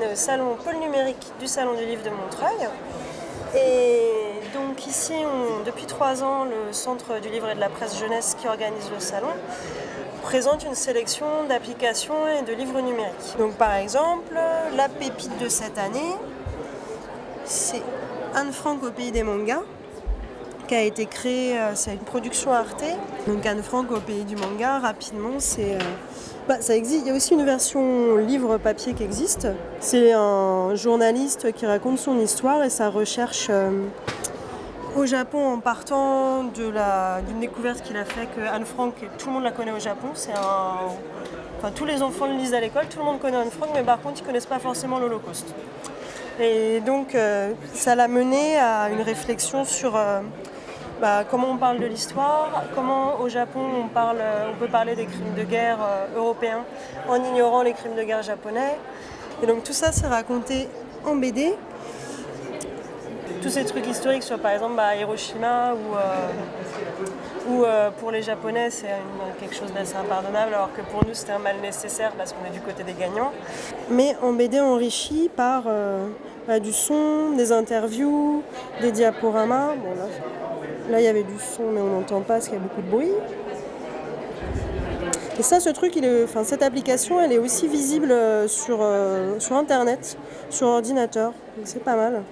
est au salon Pôle numérique du Salon du Livre de Montreuil. Et donc ici, depuis 3 ans, le Centre du Livre et de la Presse Jeunesse qui organise le salon présente une sélection d'applications et de livres numériques. Donc par exemple, la pépite de cette année, c'est Anne Frank au pays des mangas, qui a été créée, c'est une production Arte. Donc Anne Frank au pays du manga, rapidement, ça existe. Il y a aussi une version livre papier qui existe. C'est un journaliste qui raconte son histoire et sa recherche au Japon en partant d'une découverte qu'il a fait que Anne Frank, tout le monde la connaît au Japon. Tous les enfants le lisent à l'école, tout le monde connaît Anne Frank, mais par contre ils ne connaissent pas forcément l'Holocauste. Et donc ça l'a mené à une réflexion sur comment on parle de l'histoire, comment au Japon on peut parler des crimes de guerre européens en ignorant les crimes de guerre japonais. Et donc tout ça c'est raconté en BD. Tous ces trucs historiques sur par exemple Hiroshima ou pour les Japonais c'est quelque chose d'assez impardonnable alors que pour nous c'était un mal nécessaire parce qu'on est du côté des gagnants. Mais en BD enrichi par du son, des interviews, des diaporamas. Bon, là il y avait du son mais on n'entend pas parce qu'il y a beaucoup de bruit. Et ça, cette application, elle est aussi visible sur internet, sur ordinateur. C'est pas mal.